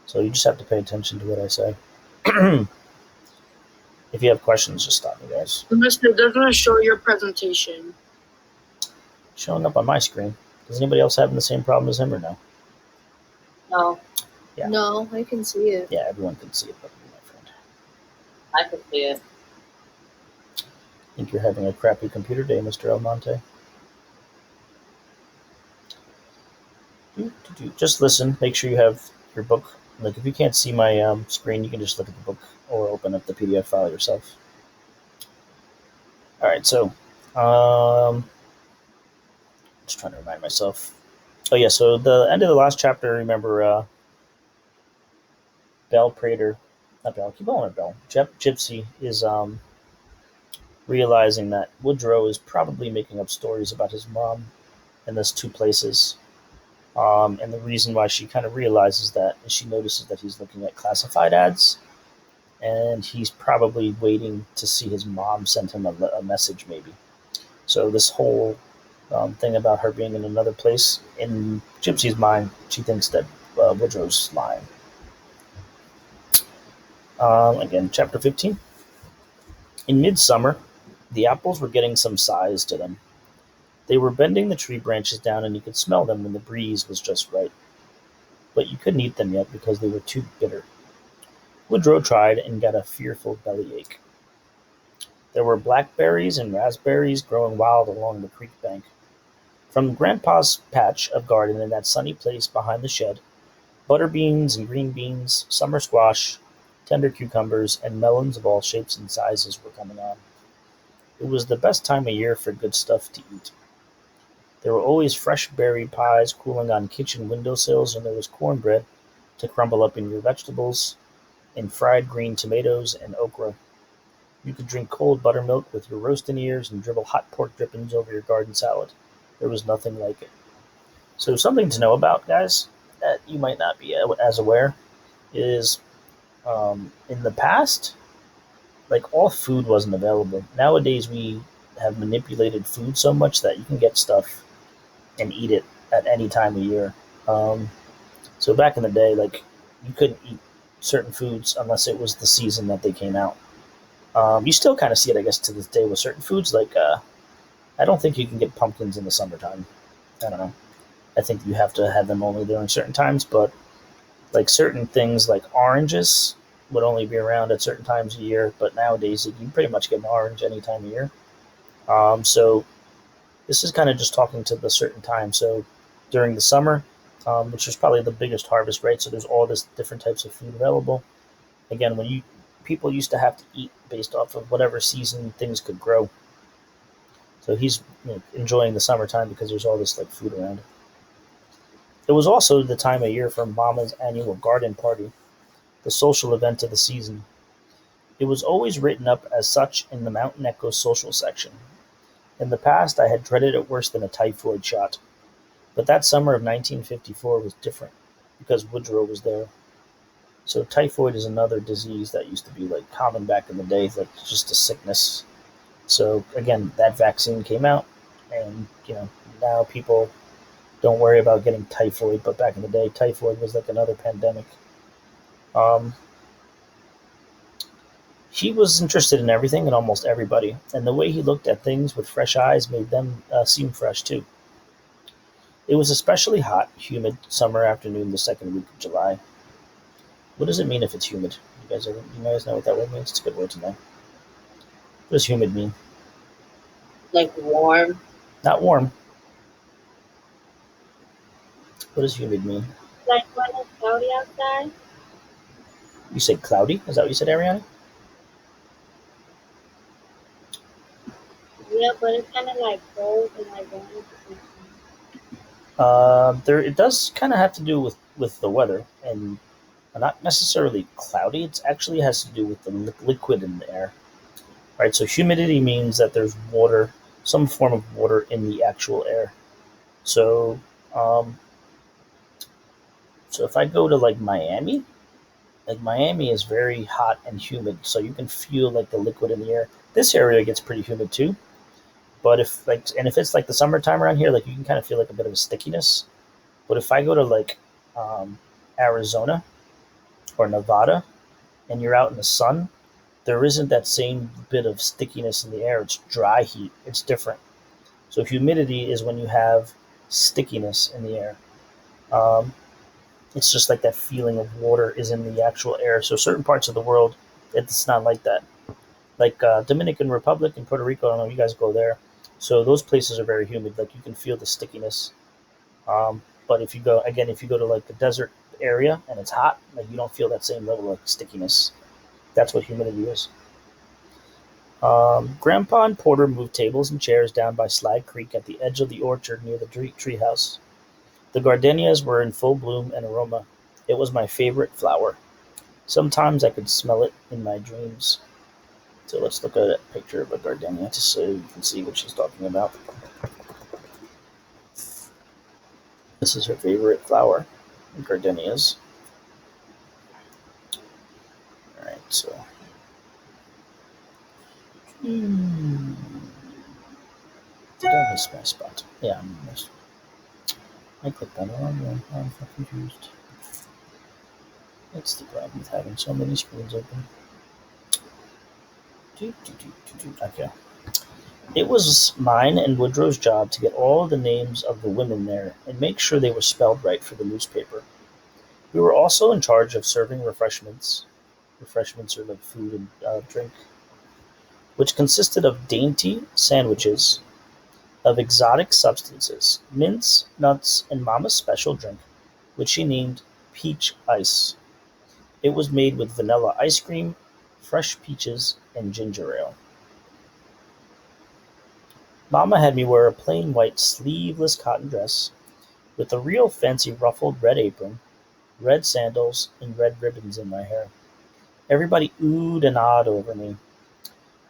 So you just have to pay attention to what I say. If you have questions, just stop me, guys. Mister, doesn't show your presentation. Showing up on my screen. Does anybody else having the same problem as him or no? No. Yeah. No, I can see it. Yeah, everyone can see it but me, my friend. I can see it. Think you're having a crappy computer day, Mr. Almonte? Just listen. Make sure you have your book. Like, if you can't see my screen, you can just look at the book or open up the PDF file yourself. All right, so just trying to remind myself. Oh yeah, so the end of the last chapter. Remember, Belle Prater, not Belle. Keep calling her Belle. Gypsy is realizing that Woodrow is probably making up stories about his mom in those two places. And the reason why she kind of realizes that is she notices that he's looking at classified ads, and he's probably waiting to see his mom send him a message, maybe. So this whole thing about her being in another place, in Gypsy's mind, she thinks that Woodrow's lying. Again, chapter 15. In midsummer, the apples were getting some size to them. They were bending the tree branches down, and you could smell them when the breeze was just right. But you couldn't eat them yet because they were too bitter. Woodrow tried and got a fearful bellyache. There were blackberries and raspberries growing wild along the creek bank. From Grandpa's patch of garden in that sunny place behind the shed, butter beans and green beans, summer squash, tender cucumbers, and melons of all shapes and sizes were coming on. It was the best time of year for good stuff to eat. There were always fresh berry pies cooling on kitchen windowsills, and there was cornbread to crumble up in your vegetables, and fried green tomatoes and okra. You could drink cold buttermilk with your roasting ears and dribble hot pork drippings over your garden salad. There was nothing like it. So something to know about, guys, that you might not be as aware, is in the past, like, all food wasn't available. Nowadays we have manipulated food so much that you can get stuff and eat it at any time of year. So back in the day, like, you couldn't eat certain foods unless it was the season that they came out. You still kind of see it, I guess, to this day with certain foods. Like, I don't think you can get pumpkins in the summertime. I don't know. I think you have to have them only during certain times. But like certain things, like oranges, would only be around at certain times of year. But nowadays, you can pretty much get an orange any time of year. So this is kind of just talking to the certain time. So during the summer, which is probably the biggest harvest, right? So there's all this different types of food available. Again, people used to have to eat based off of whatever season things could grow. So he's enjoying the summertime because there's all this like food around. It was also the time of year for Mama's annual garden party, the social event of the season. It was always written up as such in the Mountain Echo social section. In the past, I had dreaded it worse than a typhoid shot. But that summer of 1954 was different because Woodrow was there. So typhoid is another disease that used to be like common back in the day, like just a sickness. So again, that vaccine came out, and now people don't worry about getting typhoid. But back in the day, typhoid was like another pandemic. He was interested in everything and almost everybody, and the way he looked at things with fresh eyes made them seem fresh too. It was especially hot, humid summer afternoon the second week of July. What does it mean if it's humid? You guys know what that word means? It's a good word to know. What does humid mean? Like warm. Not warm. What does humid mean? Like when it's cloudy outside. You said cloudy? Is that what you said, Ariana? Yeah, but it's kind of like cold and like warm. It does kind of have to do with the weather, and not necessarily cloudy. It actually has to do with the liquid in the air, right? So humidity means that there's water, some form of water in the actual air. So, so if I go to like Miami is very hot and humid, so you can feel like the liquid in the air. This area gets pretty humid too, but if it's like the summertime around here, like you can kind of feel like a bit of a stickiness. But if I go to like Arizona, or Nevada and you're out in the sun, there isn't that same bit of stickiness in the air. It's dry heat. It's different. So humidity is when you have stickiness in the air. Um, it's just like that feeling of water is in the actual air. So certain parts of the world, it's not like that. Like Dominican Republic and Puerto Rico, I don't know, you guys go there. So those places are very humid. Like you can feel the stickiness. But if you go to like the desert area and it's hot, like you don't feel that same level of stickiness. That's what humidity is. Grandpa and Porter moved tables and chairs down by Slide Creek at the edge of the orchard near the treehouse. The gardenias were in full bloom and aroma. It was my favorite flower. Sometimes I could smell it in my dreams. So let's look at a picture of a gardenia just so you can see what she's talking about. This is her favorite flower, gardenias. Alright, so. Did I miss my spot? Yeah, I missed. I clicked on the wrong one. I'm confused. That's the problem with having so many screens open. Okay. It was mine and Woodrow's job to get all the names of the women there and make sure they were spelled right for the newspaper. We were also in charge of serving refreshments. Refreshments are like food and drink, which consisted of dainty sandwiches of exotic substances, mints, nuts, and Mama's special drink, which she named Peach Ice. It was made with vanilla ice cream, fresh peaches, and ginger ale. Mama had me wear a plain white sleeveless cotton dress with a real fancy ruffled red apron, red sandals, and red ribbons in my hair. Everybody oohed and awed over me.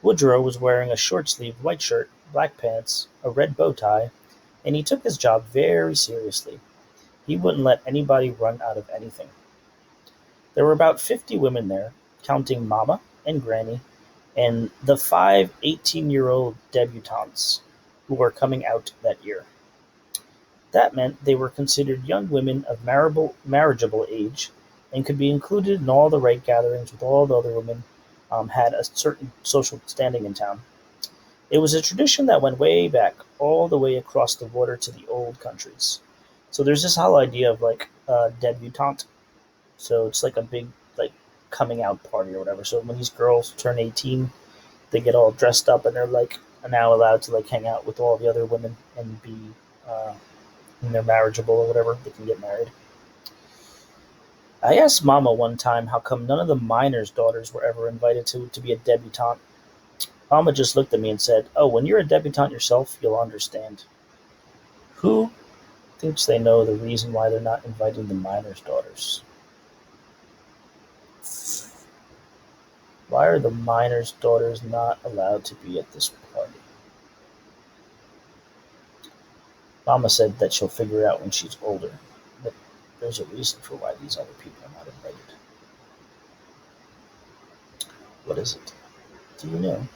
Woodrow was wearing a short-sleeved white shirt, black pants, a red bow tie, and he took his job very seriously. He wouldn't let anybody run out of anything. There were about 50 women there, counting Mama and Granny and the 5 18-year-old debutantes who were coming out that year. That meant they were considered young women of marriageable age and could be included in all the right gatherings with all the other women had a certain social standing in town. It was a tradition that went way back, all the way across the water to the old countries. So there's this whole idea of like debutante. So it's like a big like coming out party or whatever. So when these girls turn 18, they get all dressed up and they're like now allowed to like hang out with all the other women and be uh, when they're marriageable or whatever, they can get married. I asked Mama one time how come none of the miners' daughters were ever invited to be a debutante. Mama just looked at me and said, "Oh, when you're a debutante yourself, you'll understand." Who thinks they know the reason why they're not inviting the miners' daughters? Why are the miners' daughters not allowed to be at this party? Mama said that she'll figure it out when she's older, but there's a reason for why these other people are not invited. What is it? Do you know?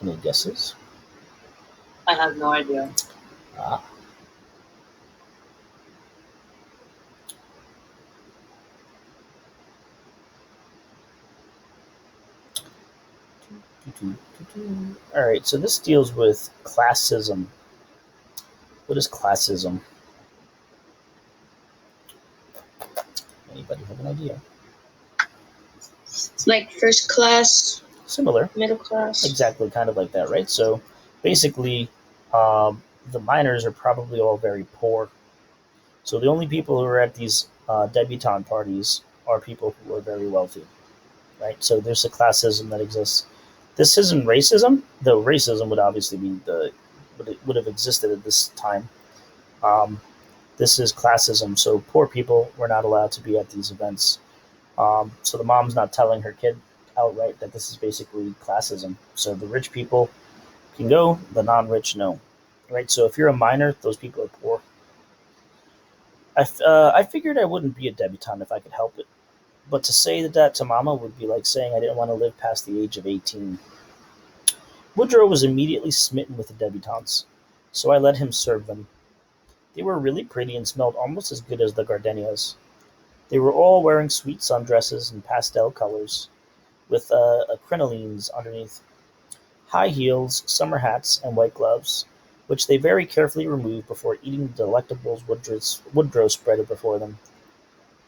Any guesses? I have no idea. Ah. Alright, so this deals with classism. What is classism? Anybody have an idea? Like first class, Similar. middle class. Exactly, kind of like that, right? So basically, the miners are probably all very poor. So the only people who are at these debutante parties are people who are very wealthy, right? So there's a classism that exists. This isn't racism, though racism would obviously be would have existed at this time. Um, this is classism. So poor people were not allowed to be at these events. So the mom's not telling her kid outright that this is basically classism. So the rich people can go, the non-rich no, right? So if you're a minor, those people are poor. I figured I wouldn't be a debutante if I could help it, but to say that to Mama would be like saying I didn't want to live past the age of 18. Woodrow was immediately smitten with the debutantes, so I let him serve them. They were really pretty and smelled almost as good as the gardenias. They were all wearing sweet sundresses in pastel colors, with crinolines underneath, high heels, summer hats, and white gloves, which they very carefully removed before eating the delectables Woodrow spread before them.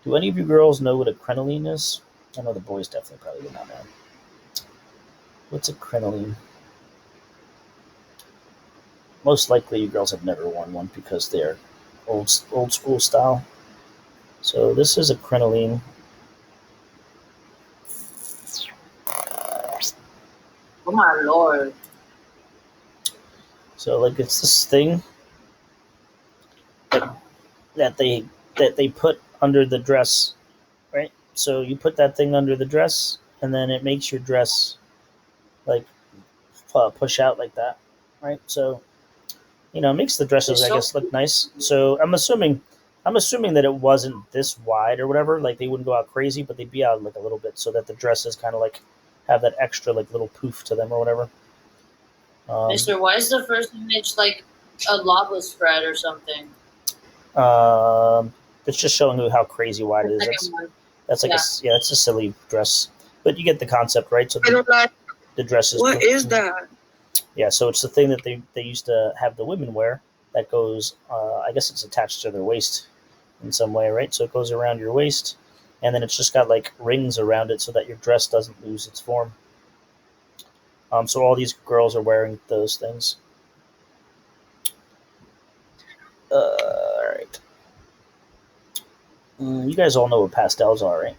Do any of you girls know what a crinoline is? I know the boys definitely probably would not know. What's a crinoline? Most likely you girls have never worn one because they're old school style. So this is a crinoline. Oh my lord. So like it's this thing that, that they put under the dress, right? So you put that thing under the dress, and then it makes your dress like push out like that, right? So it makes the dresses, It's I so guess, look nice. So I'm assuming that it wasn't this wide or whatever. Like they wouldn't go out crazy, but they'd be out like a little bit, so that the dresses kind of like have that extra like little poof to them or whatever. Mister, why is the first image like a lava spread or something? Um, it's just showing you how crazy wide The it is. second one. That's like Yeah. that's a silly dress, but you get the concept, right? So I don't know. the dress is What is that? Yeah, so it's the thing that they used to have the women wear that goes. I guess it's attached to their waist in some way, right? So it goes around your waist, and then it's just got like rings around it so that your dress doesn't lose its form. So all these girls are wearing those things. All right. You guys all know what pastels are, right?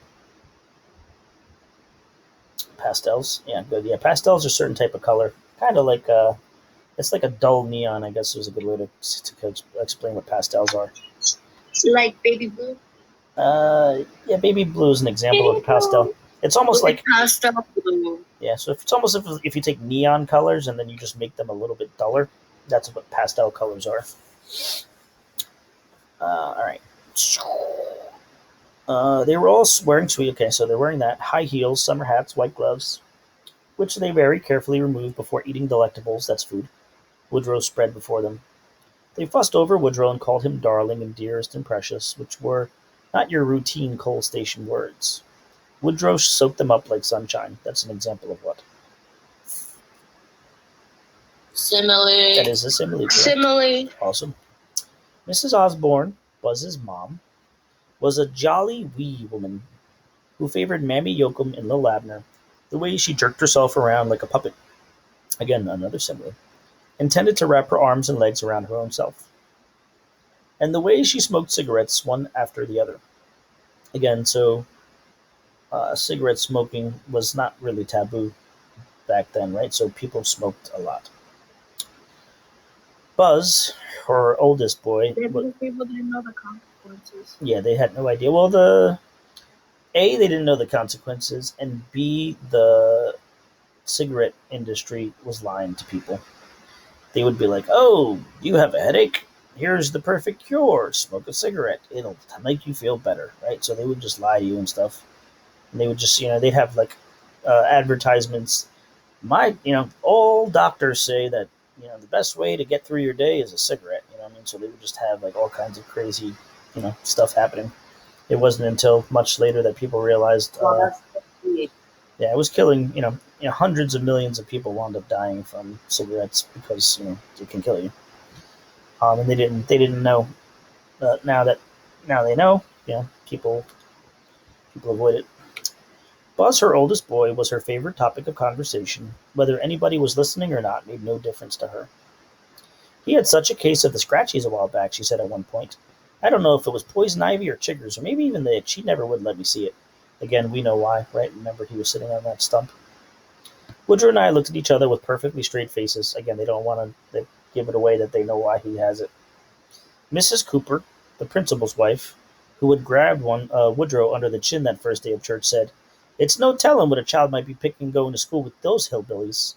Pastels, yeah, good. Yeah, pastels are a certain type of color, kind of like it's like a dull neon. I guess is a good way to explain what pastels are. Like baby blue? Yeah, baby blue is an example of a Baby pastel. blue. It's almost like Pastel blue. yeah. So if it's almost if you take neon colors and then you just make them a little bit duller, that's what pastel colors are. All right. They were all wearing sweet. Okay, so they're wearing that high heels, summer hats, white gloves, which they very carefully removed before eating delectables. That's food. Woodrow spread before them. They fussed over Woodrow and called him darling and dearest and precious, which were not your routine coal station words. Woodrow soaked them up like sunshine. That's an example of what? Simile. That is a simile. Correct? Simile. Awesome. Mrs. Osborne, Buzz's mom, was a jolly wee woman who favored Mammy Yokum and Lil Abner, the way she jerked herself around like a puppet. Again, another simile. Intended to wrap her arms and legs around her own self. And the way she smoked cigarettes one after the other. Again, so cigarette smoking was not really taboo back then, right? So people smoked a lot. Buzz, her oldest boy, People didn't know the consequences. yeah, they had no idea. Well, they didn't know the consequences, and B, the cigarette industry was lying to people. They would be like, "Oh, you have a headache? Here's the perfect cure. Smoke a cigarette. It'll make you feel better," right? So they would just lie to you and stuff. And they would just, they'd have like advertisements. All doctors say that the best way to get through your day is a cigarette. You know what I mean? So they would just have like all kinds of crazy, stuff happening. It wasn't until much later that people realized, Well, that's sweet. yeah, it was killing. Hundreds of millions of people wound up dying from cigarettes because it can kill you. And they didn't know. Now they know. People avoid it. Buzz, her oldest boy, was her favorite topic of conversation. Whether anybody was listening or not made no difference to her. He had such a case of the scratchies a while back, she said at one point. I don't know if it was poison ivy or chiggers, or maybe even the itch. She never would let me see it. Again, we know why, right? Remember, he was sitting on that stump. Woodrow and I looked at each other with perfectly straight faces. Again, they don't want to give it away that they know why he has it. Mrs. Cooper, the principal's wife, who had grabbed Woodrow under the chin that first day of church, said, "It's no telling what a child might be picking going to school with those hillbillies."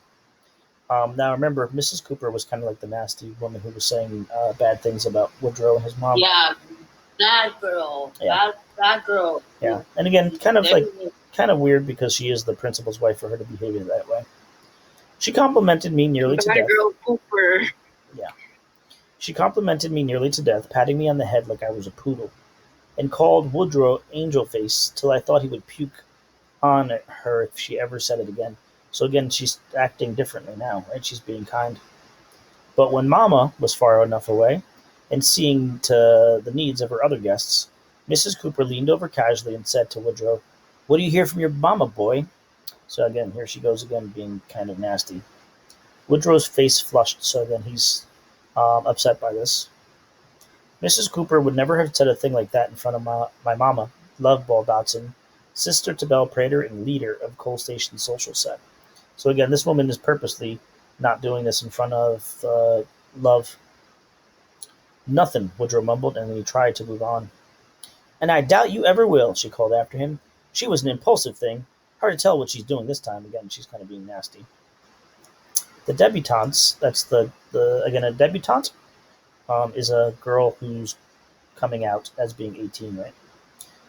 Now, remember, Mrs. Cooper was kind of like the nasty woman who was saying bad things about Woodrow and his mom. Yeah, that girl. Yeah. That girl. Yeah, and again, kind of Definitely. weird because she is the principal's wife for her to behave that way. She complimented me nearly to Bad death. girl Cooper. Yeah, she complimented me nearly to death, patting me on the head like I was a poodle. and called Woodrow Angel Face till I thought he would puke on her if she ever said it again. So again, she's acting differently now, right? She's being kind. But when Mama was far enough away, and seeing to the needs of her other guests, Mrs. Cooper leaned over casually and said to Woodrow, "What do you hear from your Mama, boy?" So again, here she goes again, being kind of nasty. Woodrow's face flushed, so again, he's upset by this. Mrs. Cooper would never have said a thing like that in front of my Mama, Love Ball Dotson, sister to Belle Prater and leader of Coal Station's social set. So again, this woman is purposely not doing this in front of Love. Nothing, Woodrow mumbled, and then he tried to move on. "And I doubt you ever will," she called after him. "She was an impulsive thing. Hard to tell what she's doing this time." Again, she's kind of being nasty. The debutantes, that's again, a debutante is a girl who's coming out as being 18, right?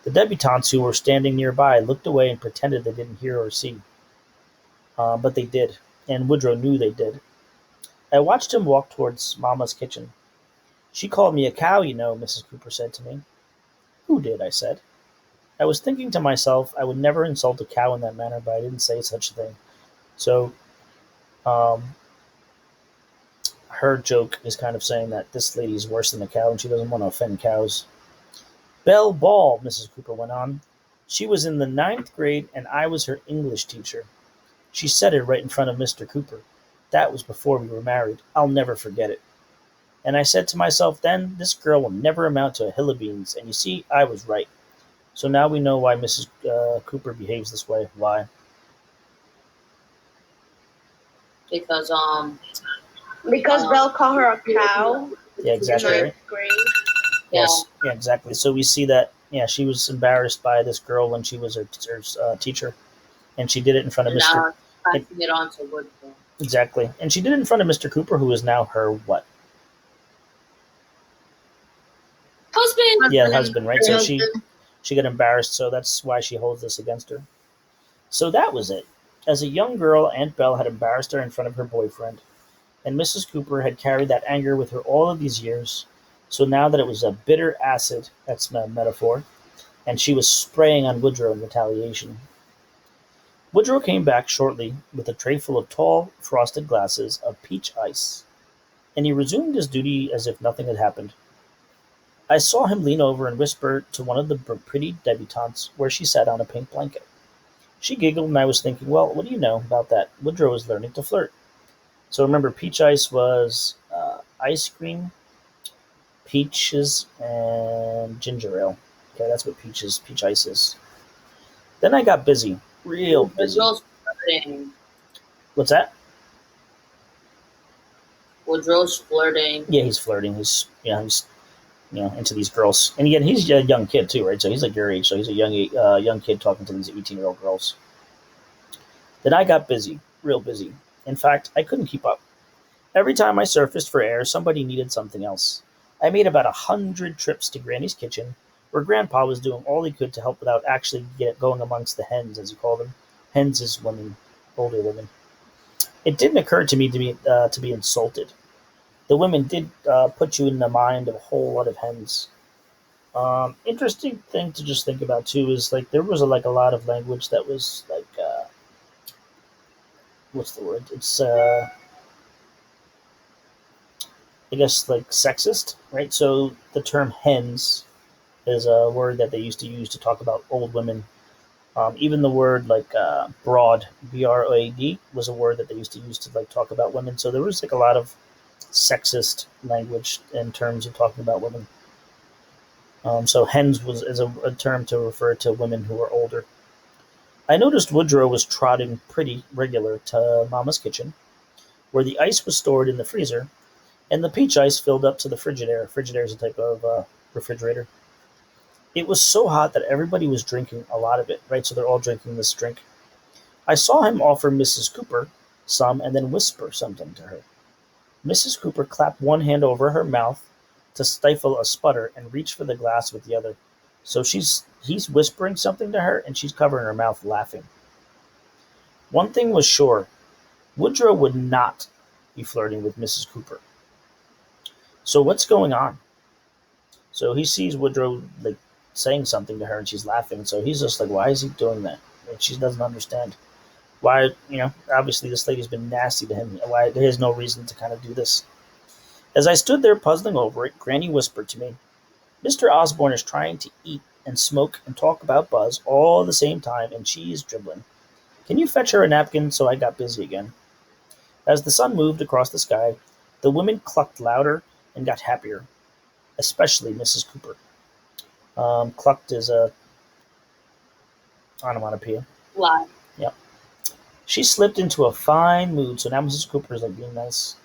The debutantes who were standing nearby looked away and pretended they didn't hear or see. But they did, and Woodrow knew they did. I watched him walk towards Mamma's kitchen. "She called me a cow, you know," Mrs. Cooper said to me. "Who did?" I said. I was thinking to myself I would never insult a cow in that manner, but I didn't say such a thing. So um, her joke is kind of saying that this lady is worse than a cow and she doesn't want to offend cows. "Belle Ball," Mrs. Cooper went on. "She was in the ninth grade and I was her English teacher. She said it right in front of Mr. Cooper. That was before we were married. I'll never forget it. And I said to myself then, this girl will never amount to a hill of beans, and you see, I was right. So now we know why Mrs. Cooper behaves this way. Why?" Because Because Belle called her a cow Yeah, in exactly, right? ninth grade. yeah, Yes, yeah, exactly. So we see that, yeah, she was embarrassed by this girl when she was her teacher, and she did it in front of and Mr. now passing it on to Woodrow. Exactly, and she did it in front of Mr. Cooper, who is now her what? Husband. Yeah, husband, right? So Her she got embarrassed, so that's why she holds this against her. So that was it. As a young girl, Aunt Belle had embarrassed her in front of her boyfriend, and Mrs. Cooper had carried that anger with her all of these years. So now that it was a bitter acid, that's a metaphor, and she was spraying on Woodrow in retaliation. Woodrow came back shortly with a tray full of tall, frosted glasses of peach ice, and he resumed his duty as if nothing had happened. I saw him lean over and whisper to one of the pretty debutantes where she sat on a pink blanket. She giggled, and I was thinking, well, what do you know about that? Woodrow is learning to flirt. So remember, peach ice was ice cream, peaches, and ginger ale. Okay, that's what peach ice is. Then I got busy, real busy. Woodrow's flirting. What's that? Woodrow's flirting. Yeah, he's flirting. He's into these girls, and again, he's a young kid too, right? So he's like your age, so he's a young kid talking to these 18-year-old girls. Then I got busy, real busy. In fact, I couldn't keep up. Every time I surfaced for air, somebody needed something else. I made about 100 trips to Granny's kitchen, where Grandpa was doing all he could to help without actually going amongst the hens, as you call them. Hens is women, older women. It didn't occur to me to be insulted. The women did put you in the mind of a whole lot of hens. Interesting thing to just think about too is like there was a lot of language that was like what's the word? It's I guess like sexist, right? So the term hens is a word that they used to use to talk about old women. Even the word like broad, BROAD, was a word that they used to use to like talk about women. So there was like a lot of sexist language in terms of talking about women. So hens was is a term to refer to women who are older. I noticed Woodrow was trotting pretty regular to Mama's kitchen, where the ice was stored in the freezer, and the peach ice filled up to the Frigidaire. Frigidaire is a type of refrigerator. It was so hot that everybody was drinking a lot of it, right? So they're all drinking this drink. I saw him offer Mrs. Cooper some and then whisper something to her. Mrs. Cooper clapped one hand over her mouth to stifle a sputter and reached for the glass with the other. So he's whispering something to her and she's covering her mouth laughing. One thing was sure, Woodrow would not be flirting with Mrs. Cooper. So what's going on? So he sees Woodrow like saying something to her and she's laughing. So he's just like, why is he doing that? And she doesn't understand. Why, obviously this lady's been nasty to him. Why, there is no reason to kind of do this. As I stood there puzzling over it, Granny whispered to me, Mr. Osborne is trying to eat and smoke and talk about Buzz all at the same time, and she's dribbling. Can you fetch her a napkin? So I got busy again. As the sun moved across the sky, the women clucked louder and got happier, especially Mrs. Cooper. Clucked is a onomatopoeia. Lie. Yep. She slipped into a fine mood, so now Mrs. Cooper is like being nice.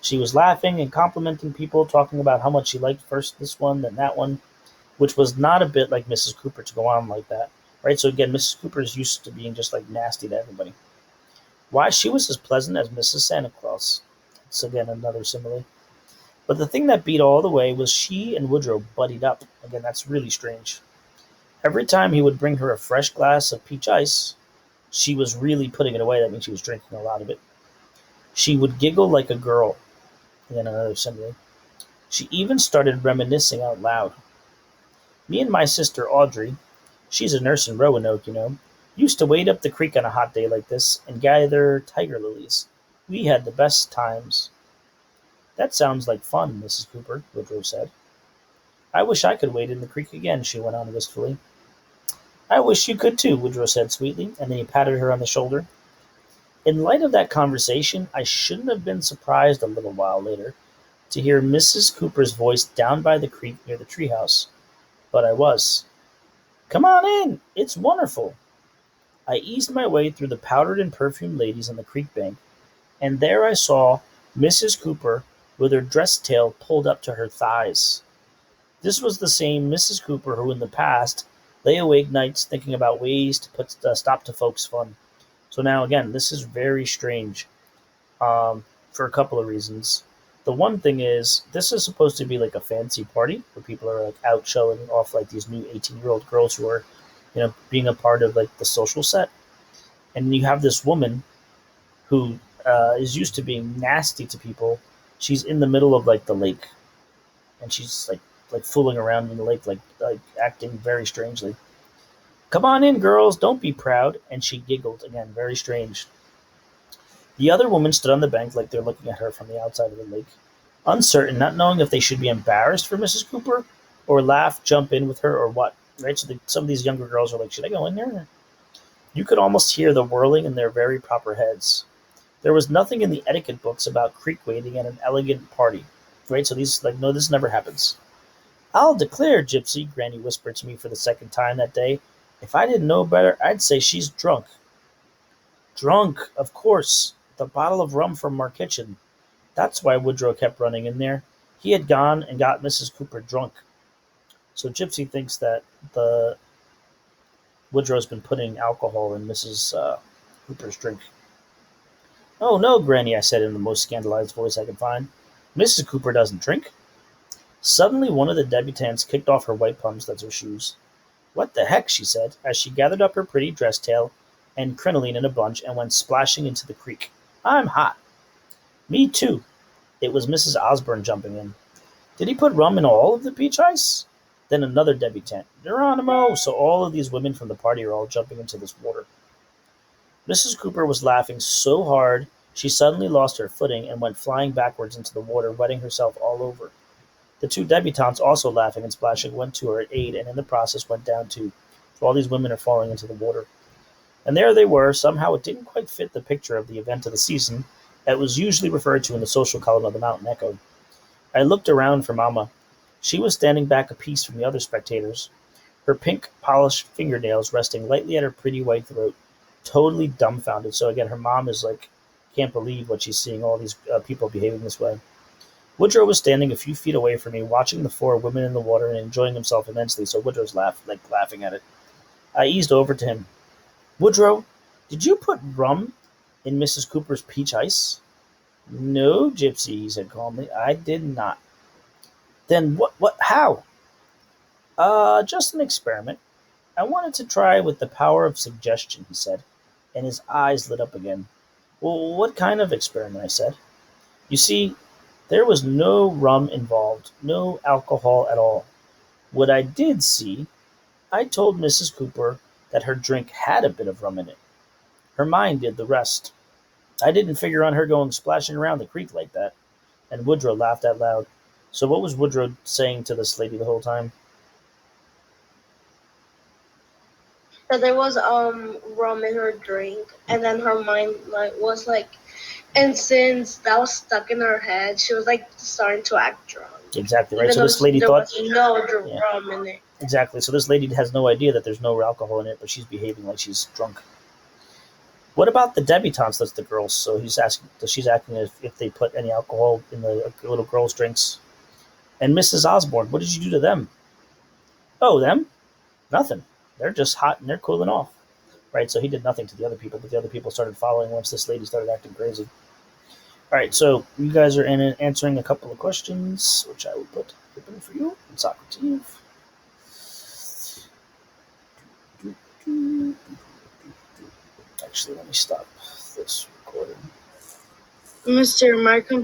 She was laughing and complimenting people, talking about how much she liked first this one, then that one, which was not a bit like Mrs. Cooper to go on like that, right? So again, Mrs. Cooper is used to being just like nasty to everybody. Why, she was as pleasant as Mrs. Santa Claus. It's again another simile. But the thing that beat all the way was she and Woodrow buddied up. Again, that's really strange. Every time he would bring her a fresh glass of peach ice, she was really putting it away. That means she was drinking a lot of it. She would giggle like a girl. Again, another simile. She even started reminiscing out loud. Me and my sister Audrey, she's a nurse in Roanoke, used to wade up the creek on a hot day like this and gather tiger lilies. We had the best times. That sounds like fun, Mrs. Cooper, Woodrow said. I wish I could wade in the creek again, she went on wistfully. I wish you could too, Woodrow said sweetly, and then he patted her on the shoulder. In light of that conversation, I shouldn't have been surprised a little while later to hear Mrs. Cooper's voice down by the creek near the treehouse. But I was. Come on in, it's wonderful. I eased my way through the powdered and perfumed ladies on the creek bank, and there I saw Mrs. Cooper with her dress tail pulled up to her thighs. This was the same Mrs. Cooper who in the past lay awake nights thinking about ways to put a stop to folks' fun. So now again, this is very strange for a couple of reasons. The one thing is, this is supposed to be like a fancy party where people are like out showing off like these new 18-year-old girls who are, being a part of like the social set. And you have this woman who is used to being nasty to people. She's in the middle of like the lake, and she's like fooling around in the lake, like acting very strangely. Come on in, girls, don't be proud. And she giggled again, very strange. The other women stood on the bank like they're looking at her from the outside of the lake, uncertain, not knowing if they should be embarrassed for Mrs. Cooper or laugh, jump in with her, or what. Right? So some of these younger girls are like, should I go in there? You could almost hear the whirling in their very proper heads. There was nothing in the etiquette books about creek wading at an elegant party. Right? So these, like, no, this never happens. I'll declare, Gypsy, Granny whispered to me for the second time that day, if I didn't know better, I'd say she's drunk. Drunk, of course. The bottle of rum from our kitchen. That's why Woodrow kept running in there. He had gone and got Mrs. Cooper drunk. So Gypsy thinks that the Woodrow's been putting alcohol in Mrs. Cooper's drink. Oh no, Granny, I said in the most scandalized voice I could find. Mrs. Cooper doesn't drink. Suddenly one of the debutantes kicked off her white pumps, that's her shoes. What the heck, she said, as she gathered up her pretty dress tail and crinoline in a bunch and went splashing into the creek. I'm hot. Me too. It was Mrs. Osborne jumping in. Did he put rum in all of the peach ice? Then another debutante. Geronimo! So all of these women from the party are all jumping into this water. Mrs. Cooper was laughing so hard she suddenly lost her footing and went flying backwards into the water, wetting herself all over. The two debutantes, also laughing and splashing, went to her aid and in the process went down too. So all these women are falling into the water. And there they were. Somehow it didn't quite fit the picture of the event of the season that was usually referred to in the social column of the Mountain Echo. I looked around for Mama. She was standing back a piece from the other spectators, her pink polished fingernails resting lightly at her pretty white throat, totally dumbfounded. So again, her mom is like, can't believe what she's seeing, all these people behaving this way. Woodrow was standing a few feet away from me, watching the four women in the water and enjoying himself immensely, so Woodrow's laughing at it. I eased over to him. Woodrow, did you put rum in Mrs. Cooper's peach ice? No, Gypsy, he said calmly. I did not. Then how? Just an experiment. I wanted to try with the power of suggestion, he said, and his eyes lit up again. Well, what kind of experiment? I said. You see, there was no rum involved, no alcohol at all. What I did see I told Mrs. Cooper that her drink had a bit of rum in it. Her mind did the rest. I didn't figure on her going splashing around the creek like that. And Woodrow laughed out loud. So what was Woodrow saying to this lady the whole time? That there was rum in her drink, and then her mind was like, and since that was stuck in her head, she was like starting to act drunk, Exactly right. even So though this lady there thought, was no yeah, rum in it. exactly. So this lady has no idea that there's no alcohol in it, but she's behaving like she's drunk. What about the debutantes? That's the girls. So he's asking. She's asking if they put any alcohol in the little girls' drinks. And Mrs. Osborne, what did you do to them? Oh, them? Nothing. They're just hot and they're cooling off. Right. So he did nothing to the other people, but the other people started following once this lady started acting crazy. All right. So you guys are answering a couple of questions, which I will put open for you. Socrates. Actually, let me stop this recording. Mr. My computer